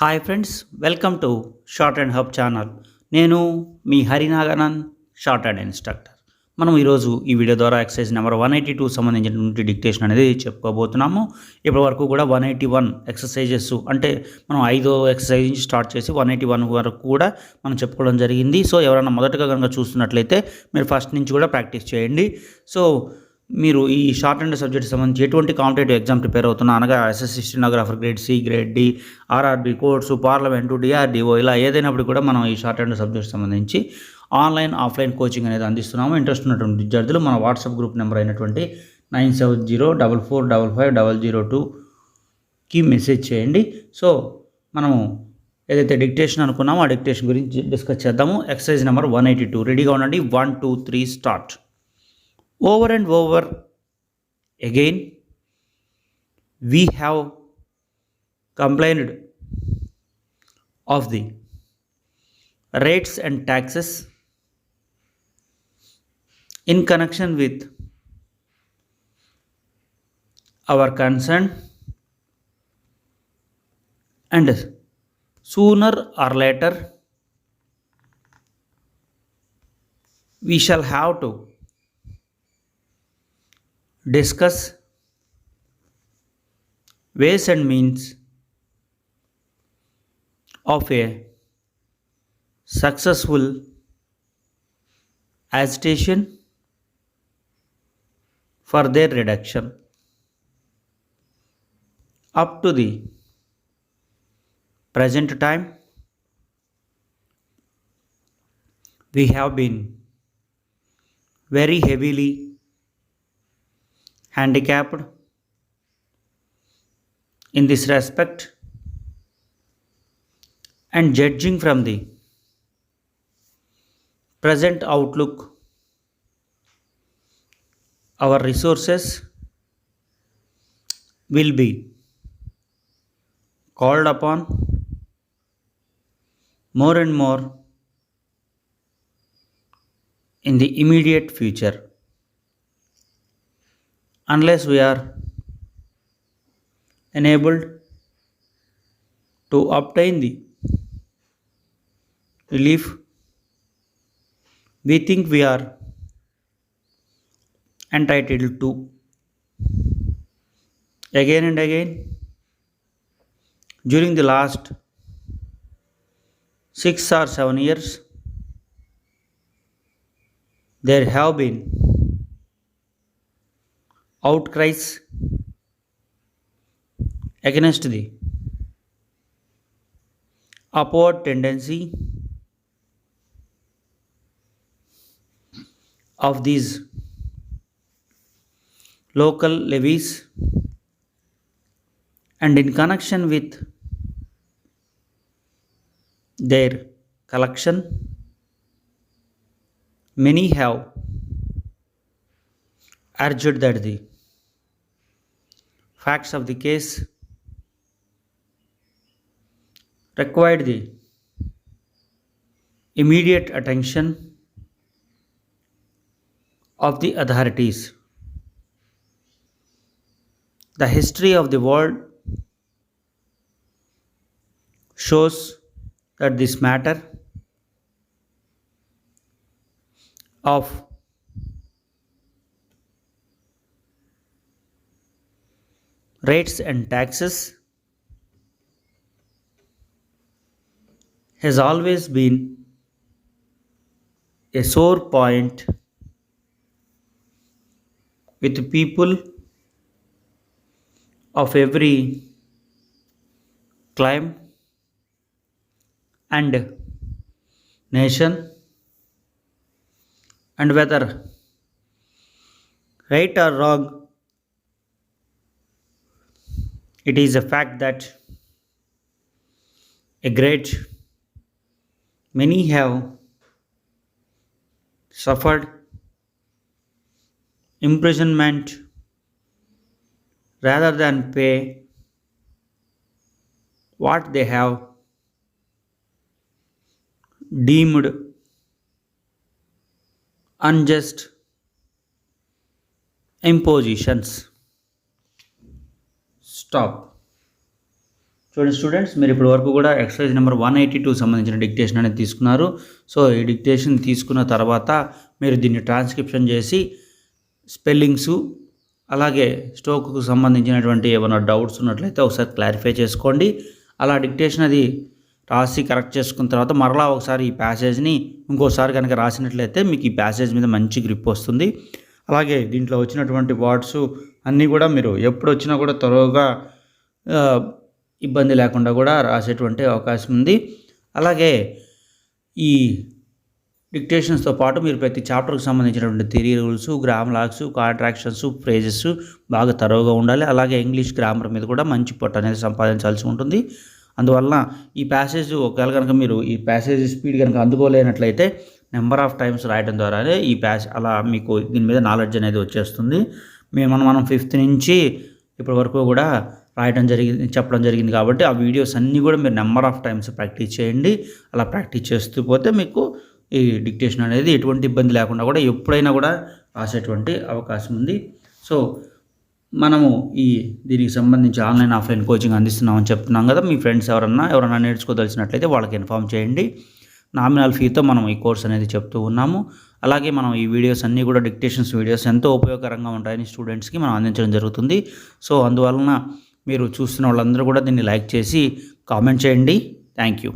Hi friends, welcome to short and hub channel. నేను మీ హరినాగనంద్, short and instructor. మనం ఈరోజు ఈ వీడియో ద్వారా ఎక్సర్సైజ్ నెంబర్ 182 సంబంధించినటువంటి డిక్టేషన్ అనేది చెప్పుకోబోతున్నాము. ఇప్పటి వరకు కూడా 181 ఎక్సర్సైజెస్ అంటే మనం 5వ ఎక్సర్సైజ్ నుంచి స్టార్ట్ చేసి 181 వరకు కూడా మనం చెప్పుకోవడం జరిగింది. సో ఎవరైనా మొదటగా కనుక చూస్తున్నట్లయితే మీరు ఫస్ట్ నుంచి కూడా ప్రాక్టీస్ చేయండి. సో మీరు ఈ షార్ట్ అండ్ సబ్జెక్ట్ సంబంధించి ఎటువంటి కాంపిటేటివ్ ఎగ్జామ్ ప్రిపేర్ అవుతున్నా అనగా SSC stenographer grade C, grade D, RRB, course, parliament, DRDO ఇలా ఏదైనప్పుడు కూడా మనం ఈ షార్ట్ అండ్ సబ్జెక్ట్ సంబంధించి ఆన్లైన్, ఆఫ్లైన్ కోచింగ్ అనేది అందిస్తున్నాము. ఇంట్రెస్ట్ ఉన్నటువంటి విద్యార్థులు మన వాట్సాప్ గ్రూప్ నెంబర్ అయినటువంటి 9704550002కి మెసేజ్ చేయండి. సో మనము ఏదైతే డిక్టేషన్ అనుకున్నామో ఆ డిక్టేషన్ గురించి డిస్కస్ చేద్దాము. ఎక్సర్సైజ్ నెంబర్ 182 రెడీగా ఉండండి. 1, 2, 3 start. Over and over again, we have complained of the rates and taxes in connection with our concern, and sooner or later we shall have to discuss ways and means of a successful agitation for their reduction. Up to the present time, we have been very heavily handicapped in this respect, and judging from the present outlook, our resources will be called upon more and more in the immediate future, unless we are enabled to obtain the relief we think we are entitled to. Again and again, during the last 6 or 7 years, there have been outcries against the upward tendency of these local levies, and in connection with their collection, many have urged that the facts of the case required the immediate attention of the authorities. The history of the world shows that this matter of rates and taxes has always been a sore point with people of every clime and nation, and whether right or wrong, it is a fact that a great many have suffered imprisonment rather than pay what they have deemed unjust impositions. Stop. చూడండి students, మీరు ఇప్పటి వరకు కూడా exercise number 182 సంబంధించిన dictation అనేది తీసుకున్నారు. So ఈ dictation తీసుకున్న తర్వాత మీరు దీన్ని ట్రాన్స్క్రిప్షన్ చేసి స్పెల్లింగ్స్ అలాగే స్ట్రోక్కు సంబంధించినటువంటి ఏమైనా డౌట్స్ ఉన్నట్లయితే ఒకసారి క్లారిఫై చేసుకోండి. అలా డిక్టేషన్ అది రాసి కరెక్ట్ చేసుకున్న తర్వాత మరలా ఒకసారి ఈ ప్యాసేజ్ని ఇంకోసారి కనుక రాసినట్లయితే మీకు ఈ ప్యాసేజ్ మీద మంచి గ్రిప్ వస్తుంది. అలాగే దీంట్లో వచ్చినటువంటి వర్డ్స్ అన్నీ కూడా మీరు ఎప్పుడు వచ్చినా కూడా త్వరగా ఇబ్బంది లేకుండా కూడా రాసేటువంటి అవకాశం ఉంది. అలాగే ఈ డిక్టేషన్స్తో పాటు మీరు ప్రతి చాప్టర్కి సంబంధించినటువంటి థియరీ రూల్స్, గ్రామ్ లాగ్స్, కాంట్రాక్షన్స్, ఫ్రేజెస్ బాగా తరోగా ఉండాలి. అలాగే ఇంగ్లీష్ గ్రామర్ మీద కూడా మంచి పట్టు అనేది సంపాదించాల్సి ఉంటుంది. అందువలన ఈ ప్యాసేజ్ ఒకవేళ కనుక మీరు ఈ ప్యాసేజ్ స్పీడ్ కనుక అందుకోలేనట్లయితే నెంబర్ ఆఫ్ టైమ్స్ రాయడం ద్వారానే ఈ అలా మీకు దీని మీద నాలెడ్జ్ అనేది వచ్చేస్తుంది. మనం 5th నుంచి ఇప్పటి వరకు కూడా చెప్పడం జరిగింది కాబట్టి ఆ వీడియోస్ అన్నీ కూడా మీరు నెంబర్ ఆఫ్ టైమ్స్ ప్రాక్టీస్ చేయండి. అలా ప్రాక్టీస్ చేస్తూ పోతే మీకు ఈ డిక్టేషన్ అనేది ఎటువంటి ఇబ్బంది లేకుండా కూడా ఎప్పుడైనా కూడా రాసేటువంటి అవకాశం ఉంది. సో మనము దీనికి సంబంధించి ఆన్లైన్ ఆఫ్లైన్ కోచింగ్ అందిస్తున్నామని చెప్తున్నాం కదా. మీ ఫ్రెండ్స్ ఎవరన్నా నేర్చుకోదలిసినట్లయితే వాళ్ళకి ఇన్ఫామ్ చేయండి. నామినల్ ఫీతో మనం ఈ కోర్స్ అనేది చెప్తూ ఉన్నాము. అలాగే మనం ఈ వీడియోస్ అన్నీ కూడా డిక్టేషన్స్ వీడియోస్ ఎంతో ఉపయోగకరంగా ఉంటాయని స్టూడెంట్స్కి మనం అందించడం జరుగుతుంది. సో అందువలన మీరు చూస్తున్న వాళ్ళందరూ కూడా దీన్ని లైక్ చేసి కామెంట్ చేయండి. Thank you.